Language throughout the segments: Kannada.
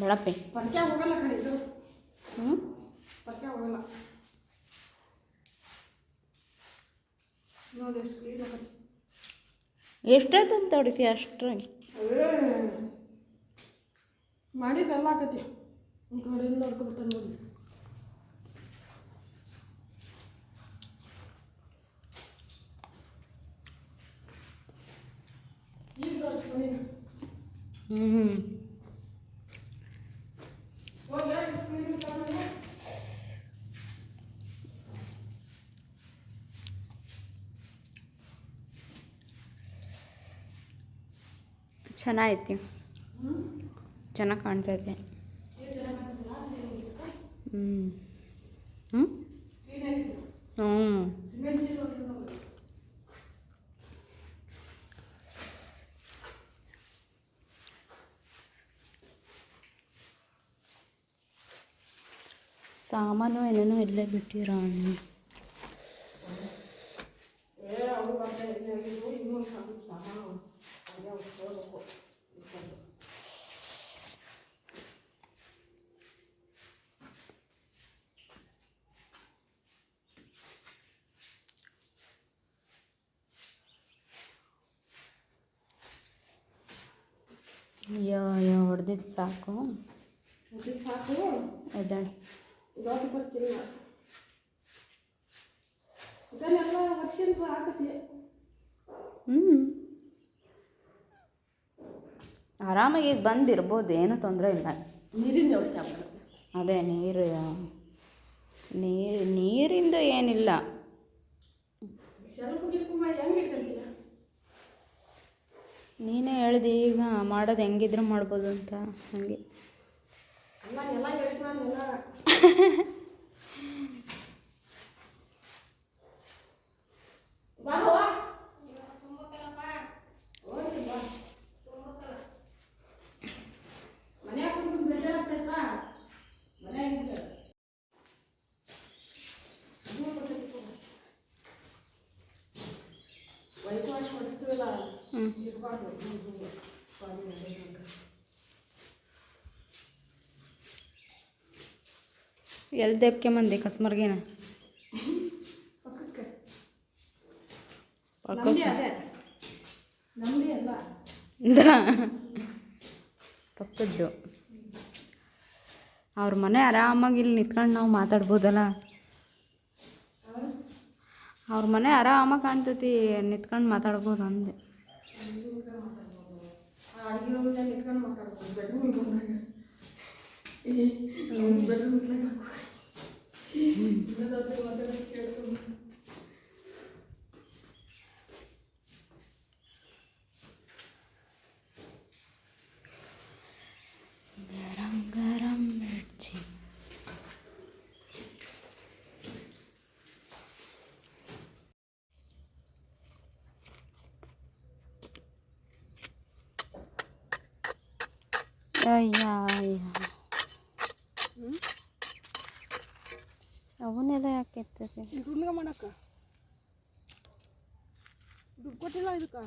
ಬೆಳಪ್ಪೆ ಪರ್ಕೆ ಹೋಗಲ್ಲ ಕಡೆ ಇದು. ಪರ್ಕೆ ಹೋಗಲ್ಲ ನೋಡಿ ಎಷ್ಟು ಕ್ಲೀನ್ ಆಗತ್ತೆ. ಎಷ್ಟೊತ್ತಂತ ಹೊಡಿತೀಯ ಅಷ್ಟ್ರಾಗಿ ಮಾಡಿದ್ರೆಲ್ಲ ಆಕತಿ ಕಡೆಯಿಂದ ನೋಡ್ಕೊಬಿಡ್ತಾನೆ ನೋಡಿ. ಈಗ ತೋರಿಸ್ಕೊಂಡು ಚೆನ್ನಾಗೈತಿ, ಚೆನ್ನಾಗಿ ಕಾಣ್ತೈತೆ. ಸಾಮಾನು ಏನೇನೋ ಇಲ್ಲೇ ಬಿಟ್ಟಿರೋ ಹೊಡೆದಿದ್ದು ಸಾಕು ಅದೇ ಆರಾಮಾಗಿ ಬಂದಿರ್ಬೋದು, ಏನೂ ತೊಂದರೆ ಇಲ್ಲ. ನೀರಿನ ವ್ಯವಸ್ಥೆ ಅದೇ ನೀರಿಂದು ಏನಿಲ್ಲ. ನೀನೇ ಹೇಳಿದೆ ಈಗ ಮಾಡೋದು ಹೆಂಗಿದ್ರು ಮಾಡ್ಬೋದು ಅಂತ. ಹಾಗೆ ಎಲ್ಲಿ ದೇಪ್ಕೊಂಬಂದಿ ಕಸ್ಮರ್ಗೇನ? ಪಕ್ಕದ್ದು ಅವ್ರ ಮನೆ ಆರಾಮಾಗಿ ಇಲ್ಲಿ ನಿಂತ್ಕೊಂಡು ನಾವು ಮಾತಾಡ್ಬೋದಲ್ಲ. ಅವ್ರ ಮನೆ ಆರಾಮಾಗಿ ಕಾಣ್ತೈತಿ, ನಿಂತ್ಕೊಂಡು ಮಾತಾಡ್ಬೋದು ಅಂದೆ. ಗರಂ ಗರಂ ಮಿರ್ಚಿ ಅವನ್ನೆಲ್ಲ ಯಾಕೆ ಇರ್ತದೆ? ದುಡ್ಡು ಮಾಡಕ್ಕ ದುಡ್ಡು ಕೊಟ್ಟಿಲ್ಲ ಇದಕ್ಕೆ.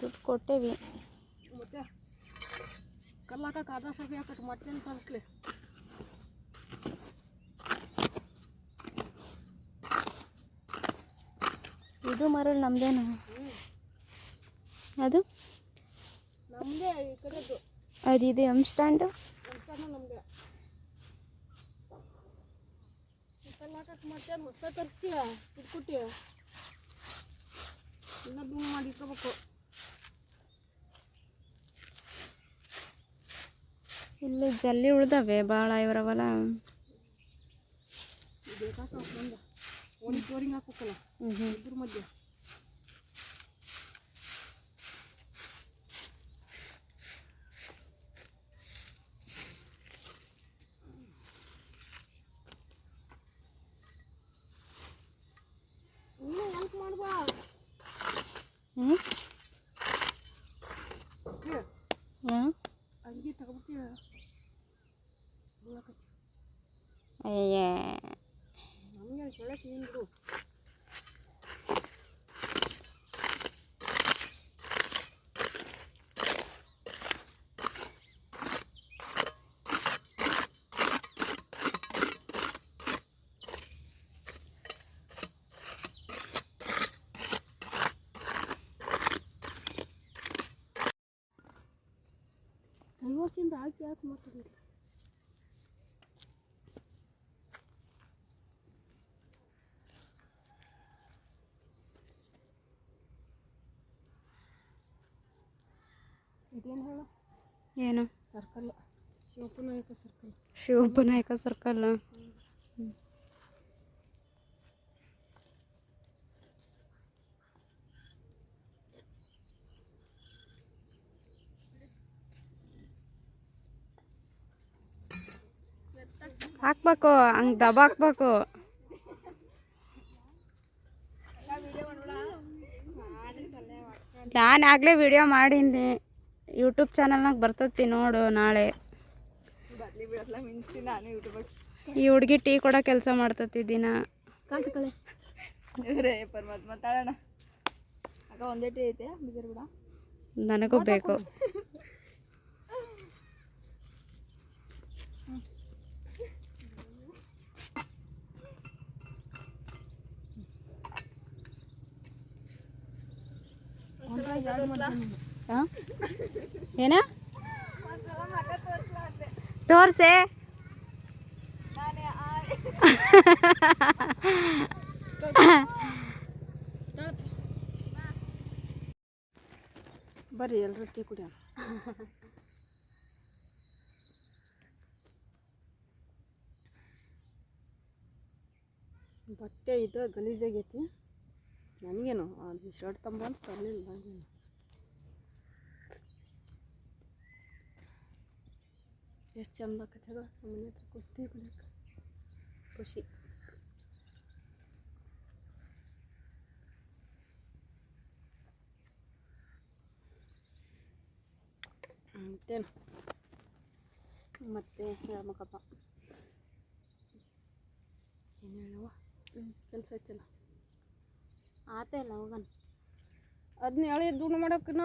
ದುಡ್ಡು ಕೊಟ್ಟೇವಿ ಮತ್ತೆ ಕಲ್ಲಾಕಕ್ಕೆ ಆಧಾರ್ ಸಭೆ ಹಾಕಟ್ಟು ಮಟ್ಟೇನು ತರಿಸ್ಲಿ. ಇದು ಮರಳು ನಮ್ದೇನು? ಅದು ನಮ್ಮದೇ ಈ ಕಡೆದು. ಅದಿದೆ ಎಮ್ ಸ್ಟ್ಯಾಂಡು ನಮ್ಮದೇ. ಕಲ್ಲಾಕಕ್ಕೆ ಮಟ್ಟೇನು ಹೊಸ ತರಿಸ್ತೀಯ? ದುಡ್ಡು ಕೊಟ್ಟಿಯ ಇನ್ನೂ ದುಡ್ಡು ಮಾಡಿ ಇಟ್ಕೋಬೇಕು. ಇಲ್ಲಿ ಜಲ್ಲಿ ಉಳ್ದವೆ ಭಾಳ ಇವರವಲ್ಲ. ಬೇಕಾಗ್ತಾವ ಬಂದ ಓಡಿ ಫ್ಲೋರಿಂಗ್ ಹಾಕ್ಬೇಕಲ್ಲ ಇದ್ರ ಮಧ್ಯೆ. ಇನ್ನೂ ಹೆಲ್ಪ್ ಮಾಡ್ಬಾ. ಅಡಿಗೆ ತಗೋಬಿಟ್ಟು ಅಯ್ಯ ನಮಗೆ ಸೊಳಕ್ಕೆ ನಿಂದು ವರ್ಷದಿಂದ ಹಾಕಿ ಯಾಕೆ ಮಾತಾಡಿಲ್ಲ. ಇದೇನು ಹೇಳು? ಏನು? Circle, Shivappanayaka circle. Shivappanayaka circle. ಹಾಕ್ಬೇಕು, ಹಂಗೆ ದಬ ಹಾಕ್ಬೇಕು. ನಾನು ಆಗಲೇ ವಿಡಿಯೋ ಮಾಡೀನಿ, ಯೂಟ್ಯೂಬ್ ಚಾನಲ್ನಾಗ ಬರ್ತೈತಿ ನೋಡು ನಾಳೆ. ಈ ಹುಡುಗಿ ಟೀ ಕೊಡೋ ಕೆಲಸ ಮಾಡ್ತೈತಿ ದಿನ. ಮಾತಾಡೋಣ ಅಕ್ಕ, ಒಂದೇ ಟೀ ಐತೆ ಬಿಜರ್ ಬಿಡ. ನನಗೂ ಬೇಕು. ಏನ ತೋರ್ಸೆ? ಬರ್ರಿ ಎಲ್ಲರೂ ಟೀ ಕುಡಿಯೋಣ. ಬಟ್ಟೆ ಇದು ಗಲೀಜಾಗೈತಿ. ನನಗೇನು ಅದು ಶರ್ಟ್ ತಂಬಂತ ತರಲಿಲ್ಲ. ನನಗೇನು ಎಷ್ಟು ಚಂದ ಆಕತ್ತದ ನಮ್ಮ ಮನೆ ಹತ್ರ ಟೀ ಕುಡಿಯೋಕೆ ಖುಷಿ. ಮತ್ತೇನು ಮತ್ತೆ ಹೇಳ್ಬೇಕಪ್ಪ, ಏನು ಹೇಳುವ? ಕೆಲಸ ಐತಿಲ್ಲ ಆತ ಇಲ್ಲ ಹೋಗಣ. ಅದನ್ನ ಹೇಳಿ ದುಡ್ಡು ಮಾಡೋಕಿನ್ನ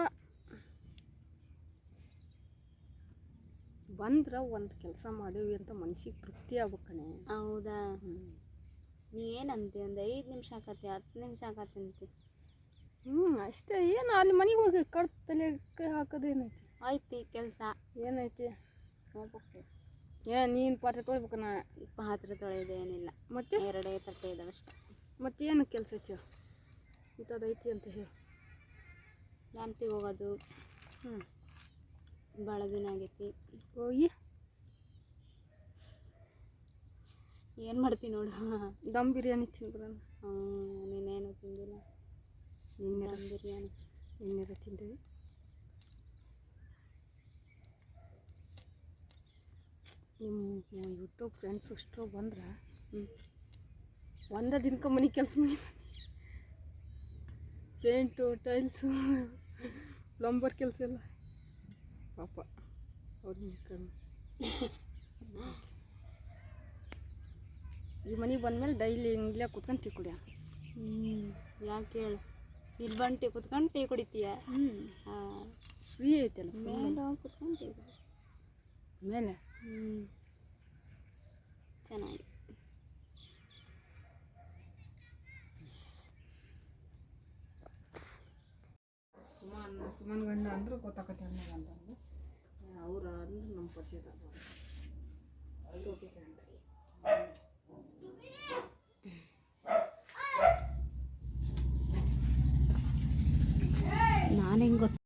ಬಂದ್ರೆ ಒಂದು ಕೆಲಸ ಮಾಡೀವಿ ಅಂತ ಮನ್ಸಿಗೆ ತೃಪ್ತಿ ಆಗ್ಬೇಕಣೆ. ಹೌದಾ? ನೀ ಏನಂತೆ? ಒಂದು 5 ನಿಮಿಷ ಆಕತಿ, 10 ನಿಮಿಷ ಆಕತ್ತಂತೆ. ಅಷ್ಟೇ. ಏನು ಅಲ್ಲಿ ಮನೆಗೆ ಹೋಗಿ ಕಟ್ ತಲೆ ಕೈ ಹಾಕೋದೇನೈತಿ? ಐತಿ ಕೆಲಸ. ಏನೈತಿ? ಹೋಗ್ಬೇಕು. ನೀನು ಪಾತ್ರೆ ತೊಳಿಬೇಕನ? ಪಾತ್ರೆ ತೊಳೆಯೋದು ಏನಿಲ್ಲ, ಮತ್ತೆ 2 ತಟ್ಟೆ ಇದಾವಷ್ಟೆ. ಮತ್ತೇನು ಕೆಲಸ ಐತಿ? ಇಂಥದ್ದೈತಿ ಅಂತ ಹೇಳಿ ಯಾಂತಿಗೆ ಹೋಗೋದು. ಭಾಳ ದಿನ ಆಗೈತಿ ಹೋಗಿ. ಏನು ಮಾಡ್ತೀನಿ ನೋಡು, ದಮ್ ಬಿರಿಯಾನಿ ತಿಂದ್ಬಿಡೋಣ. ನೀನೇನು ತಿಂದಿಲ್ಲ? ದಮ್ ಬಿರಿಯಾನಿ ಎಣ್ಣೆರ ತಿಂದೇವಿ. ನಿಮ್ಮ ಯೂಟ್ಯೂಬ್ ಫ್ರೆಂಡ್ಸ್ ಅಷ್ಟರು ಬಂದ್ರೆ ಒಂದೇ ದಿನಕ್ಕೆ ಮನೆ ಕೆಲಸ ಮಾಡಿ ಪೇಂಟು, ಟೈಲ್ಸು, ಪ್ಲಂಬರ್ ಕೆಲಸ ಎಲ್ಲ ಪಾಪ ಅವ್ರ ಈ ಮನೆಗೆ ಬಂದಮೇಲೆ ಡೈಲಿ ಹಿಂಗ್ಲೇ ಕುತ್ಕೊಂಡು ಟೀ ಕುಡಿಯ. ಯಾಕೆ ಹೇಳು? ಇಲ್ಲಿ ಬಂದು ಟೀ ಕುತ್ಕೊಂಡು ಟೀ ಕುಡಿತೀಯ? ಫ್ರೀ ಐತಲ್ಲ ಮೇಲೆ ಕುತ್ಕೊಂಡು ಟೀ ಮೇಲೆ. ಚೆನ್ನಾಗಿ ಸುಮನ್ ಗಂಡ ಅಂದ್ರೆ ಗೊತ್ತಾಕತ್ತೆ ಅನ್ನೋದು ಅಂತಂದು ಅವ್ರು ಅಂದ್ರೆ ನಮ್ಮ ಪರಿಚಯದ ನಾನು ಹೆಂಗೆ ಗೊತ್ತ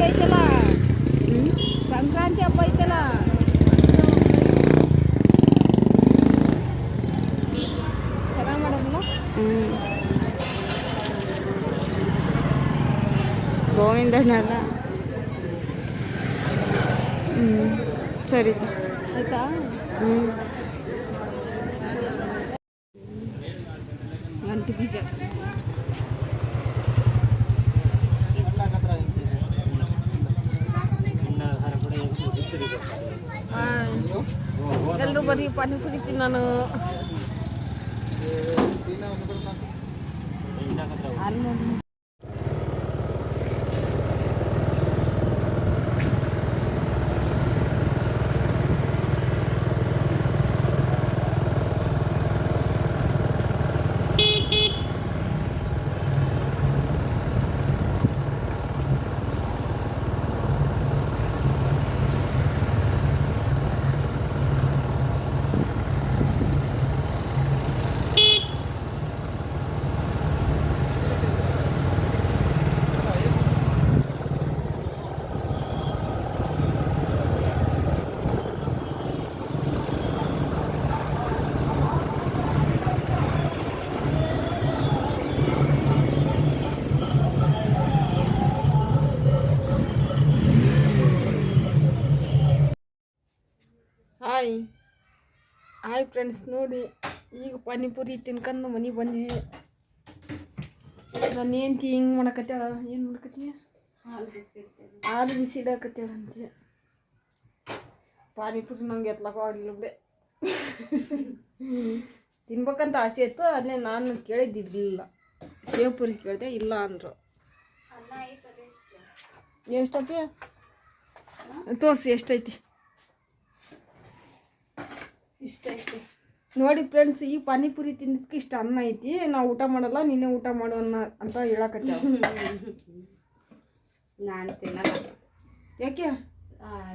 ಐತಲ್ಲ, ಸಂಕ್ರಾಂತಿ ಹಬ್ಬ ಐತಲ್ಲ, ಚೆನ್ನಾಗಿ ಮಾಡೋದಿಲ್ಲ. ಗೋವಿಂದಣ್ಣಲ್ಲ ಸರಿ ಆಯ್ತಾ. ಗಂಟು ಬೀಜ ಎಲ್ಲರೂ ಬರೀ ಪಾನಿಪುರಿ ತಿನ್ನಾನು. ಹಾಯ್ ಫ್ರೆಂಡ್ಸ್, ನೋಡಿ ಈಗ ಪಾನಿಪುರಿ ತಿನ್ಕೊಂಡು ಮನೆಗೆ ಬಂದ್ವಿ. ನಾನು ಹೆಂಡ್ತಿ ಹಿಂಗೆ ಮಾಡಕತ್ತಾಳ. ಏನು ಮಾಡಕತ್ತೀಯ? ಹಾಲು ಬಿಸಿ ಇಡಕತ್ತಾಳ ಅಂತೆ. ಪಾನಿಪುರಿ ನಂಗೆ ಎತ್ಲಕ್ಕೂ ಆಗಲಿಲ್ಲ ಬಿಡೆ. ತಿನ್ಬೇಕಂತ ಆಸೆ ಇತ್ತು, ಅದನ್ನೇ ನಾನು ಕೇಳಿದ್ದಿರಲಿಲ್ಲ. ಸೇವ್ಪುರಿ ಕೇಳಿದೆ, ಇಲ್ಲ ಅಂದರು. ಎಷ್ಟಪ್ಪಿ ತೋರಿಸಿ, ಎಷ್ಟೈತಿ? ಇಷ್ಟ ಐತಿ ನೋಡಿ ಫ್ರೆಂಡ್ಸ್. ಈ ಪಾನಿಪುರಿ ತಿಂದಿದ್ದಕ್ಕೆ ಇಷ್ಟ ಅನ್ನ ಐತಿ. ನಾವು ಊಟ ಮಾಡಲ್ಲ, ನೀನೇ ಊಟ ಮಾಡು ಅಂತ ಹೇಳಕತ್ತೇವ. ನಾನು ತಿನ್ನಲ್ಲ. ಯಾಕೆ?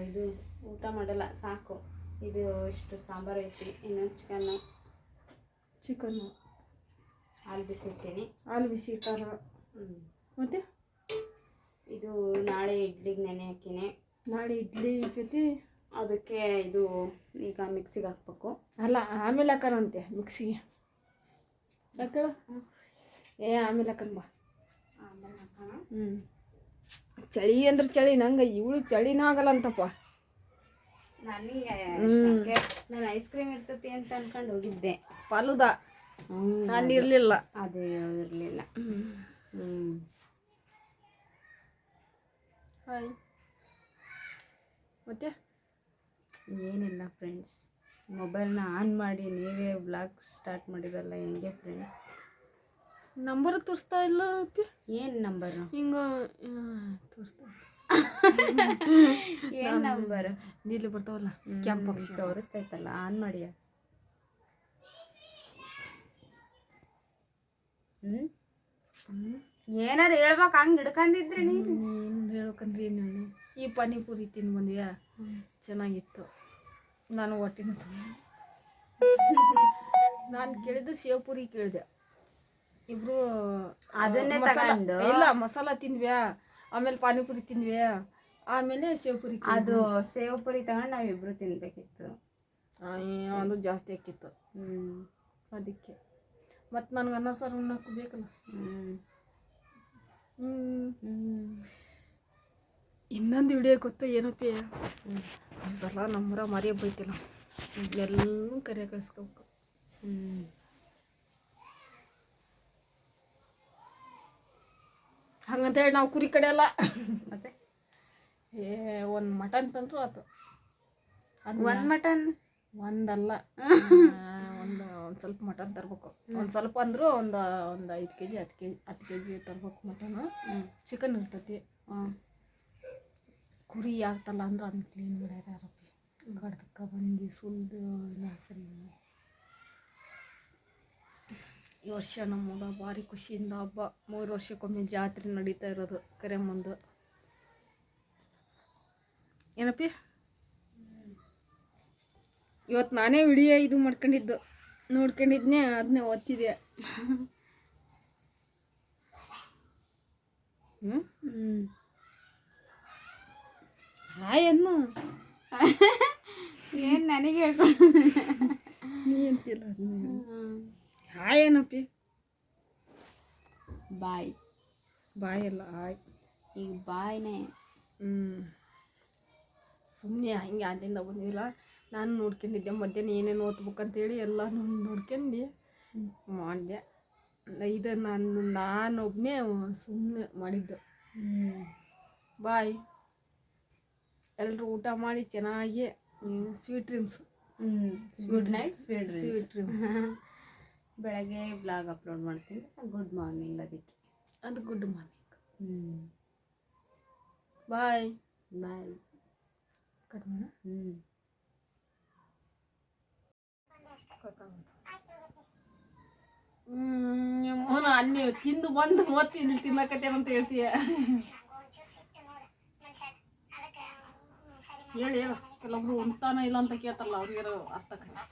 ಇದು ಊಟ ಮಾಡಲ್ಲ, ಸಾಕು. ಇದು ಇಷ್ಟು ಸಾಂಬಾರು ಐತಿ, ಇನ್ನೊಂದು ಚಿಕನ್ನು ಹಾಲು ಬಿಸಿ ಇಟ್ಟೀನಿ. ಹಾಲು ಬಿಸಿ ಇಟ್ಟಾರ. ಮತ್ತು ಇದು ನಾಳೆ ಇಡ್ಲಿಗೆ ನೆನೆ ಹಾಕಿನಿ. ನಾಳೆ ಇಡ್ಲಿ ಜೊತೆ ಅದಕ್ಕೆ ಇದು ಈಗ ಮಿಕ್ಸಿಗೆ ಹಾಕ್ಬೇಕು. ಅಲ್ಲ, ಆಮೇಲೆ ಹಾಕೋಣಂತೆ ಮಿಕ್ಸಿಗೆ. ಹಾಕಳ ಆಮೇಲೆ ಹಾಕನ್ ಬಾ. ಆಮೇಲೆ ಹಾಕೋಣ. ಚಳಿ ಅಂದ್ರೆ ಚಳಿ, ನಂಗೆ ಇವಳು ಚಳಿನ ಆಗಲ್ಲ ಅಂತಪ್ಪ. ನಾನು ಐಸ್ ಕ್ರೀಮ್ ಇರ್ತೈತಿ ಅಂತ ಅನ್ಕೊಂಡು ಹೋಗಿದ್ದೆ. ಫಾಲೂದ ನಾನು ಇರಲಿಲ್ಲ, ಅದು ಇರಲಿಲ್ಲ. ಹಾಯ್. ಮತ್ತೆ ಏನಿಲ್ಲ ಫ್ರೆಂಡ್ಸ್, ಮೊಬೈಲ್ನ ಆನ್ ಮಾಡಿ ನೀವೇ ವ್ಲಾಗ್ ಸ್ಟಾರ್ಟ್ ಮಾಡಿರಲ್ಲ, ಹೆಂಗೆ ಫ್ರೆಂಡ್? ನಂಬರ್ ತೋರಿಸ್ತಾ ಇಲ್ಲ. ಏನು ನಂಬರು? ಹಿಂಗೆ ತೋರಿಸ್ತಾ ಏನು ನಂಬರ್? ನೀಲಿ ಬರ್ತಾವಲ್ಲ, ಕೆಂಪು ತೋರಿಸ್ತೈತಲ್ಲ, ಆನ್ ಮಾಡಿ. ಏನಾರು ಹೇಳ್ಬೇಕು, ಹಂಗೆ ಹಿಡ್ಕೊಂಡಿದ್ರಿ ನೀನು. ಏನು ಹೇಳ್ಬೇಕಂದ್ರೆ ಏನು, ಈ ಪಾನಿಪುರಿ ತಿಂದು ಬಂದ್ಯಾ, ಚೆನ್ನಾಗಿತ್ತು. ನಾನು ಹೊಟ್ಟಿನ ನಾನು ಕೇಳಿದ್ದು ಸೇವ್ಪುರಿ ಕೇಳಿದೆ. ಇಬ್ರು ಅದನ್ನೇ ತಗೊಂಡು ಇಲ್ಲ ಮಸಾಲ ತಿಂದ್ವ್ಯಾ, ಆಮೇಲೆ ಪಾನಿಪುರಿ ತಿಂದ್ವ್ಯಾ, ಆಮೇಲೆ ಸೇವ್ಪುರಿ. ಅದು ಸೇವ್ಪುರಿ ತಗೊಂಡು ನಾವಿಬ್ರು ತಿನ್ಬೇಕಿತ್ತು. ಅದು ಜಾಸ್ತಿ ಆಕಿತ್ತು. ಅದಕ್ಕೆ ಮತ್ತು ನನಗೆ ಅನ್ನ ಸಾರು ಉಣ್ಣಕ್ಕೆ ಬೇಕಲ್ಲ. ಇನ್ನೊಂದು ವಿಡಿಯೋ ಗೊತ್ತಾ ಏನಪ್ಪಿ? ಈ ಸಲ ನಮ್ಮೂರ ಮರಿಯ ಬೈತಿಲ್ಲ, ಎಲ್ಲರೂ ಕರೆ ಕಳಿಸ್ಕೋಬೇಕು. ಹಂಗಂತೇಳಿ ನಾವು ಕುರಿ ಕಡೆಯಲ್ಲ. ಮತ್ತೆ ಒಂದು ಮಟನ್ ತಂದ್ರು ಆತು. ಒಂದು ಮಟನ್ ಒಂದಲ್ಲ, ಒಂದು ಸ್ವಲ್ಪ ಮಟನ್ ತರ್ಬೇಕು. ಒಂದು ಸ್ವಲ್ಪ ಅಂದರೂ ಒಂದು 5 kg 10 kg ತರ್ಬೇಕು ಮಟನು. ಚಿಕನ್ ಇರ್ತೈತಿ. ಕುರಿ ಆಗ್ತಲ್ಲ ಅಂದ್ರೆ ಅದನ್ನ ಕ್ಲೀನ್ ಮಾಡ್ಯಾರ ಯಾರಪ್ಪಿ, ಕಡ್ದಕ್ಕೆ ಬಂದು ಸುಲಿದು ಎಲ್ಲ ಸರಿ. ಈ ವರ್ಷ ನಮ್ಮೂರ ಭಾರಿ ಖುಷಿಯಿಂದ ಹಬ್ಬ. 3 ವರ್ಷಕ್ಕೊಮ್ಮೆ ಜಾತ್ರೆ ನಡೀತಾ ಇರೋದು ಕರೆ ಮುಂದೆ. ಏನಪ್ಪಿ? ಇವತ್ತು ನಾನೇ ವಿಡಿಯೋ ಇದು ಮಾಡ್ಕೊಂಡಿದ್ದು, ನೋಡ್ಕೊಂಡಿದ್ನೆ, ಅದನ್ನೇ ಓದ್ತಿದ್ದೆ. ಹಾಯ್ ಅನ್ನು ಏನು ನನಗೆ ಹೇಳ್ಕೊಂಡು ನೀ ಅಂತಿಲ್ಲ. ಹಾಯ್ ಏನಪ್ಪಿ? ಬಾಯ್. ಬಾಯ್ ಅಲ್ಲ, ಹಾಯ್. ಈಗ ಬಾಯ್ನೇ. ಸುಮ್ಮನೆ ಹಿಂಗೆ ಅಲ್ಲಿಂದ ಬಂದಿಲ್ಲ. ನಾನು ನೋಡ್ಕೊಂಡಿದ್ದೆ ಮಧ್ಯಾಹ್ನ ಏನೇನು ಓದ್ಬೇಕಂತೇಳಿ ಎಲ್ಲ ನೋಡ್ಕೊಂಡು ಮಾಡಿದೆ. ಇದು ನಾನೊಬ್ಬನೇ ಸುಮ್ಮನೆ ಮಾಡಿದ್ದು. ಬಾಯ್. ಎಲ್ಲರೂ ಊಟ ಮಾಡಿ ಚೆನ್ನಾಗಿ sweet dreams. Good night sweet dreams. ಬೆಳಗ್ಗೆ ಬ್ಲಾಗ್ ಅಪ್ಲೋಡ್ ಮಾಡ್ತೀನಿ. ಗುಡ್ ಮಾರ್ನಿಂಗ್ ಅದಕ್ಕೆ ಅದು ಗುಡ್ ಮಾರ್ನಿಂಗ್. ಬಾಯ್ ಬಾಯ್. ಕಡಿಮೆ ಅಲ್ಲಿ ತಿಂದು ಬಂದು ಮತ್ತೆ ಇಲ್ಲಿ ತಿನ್ನಕತ್ತೇನೆ ಅಂತ ಹೇಳ್ತೀಯ. ಹೇಳಿ ಹೇಳು. ಕೆಲವೊಬ್ರು ಉಣ್ತಾನ ಇಲ್ಲ ಅಂತ ಕೇಳ್ತಾರಲ್ಲ ಅವ್ರಿಗೆ ಅರ್ಥ ಆಕೈತಿ.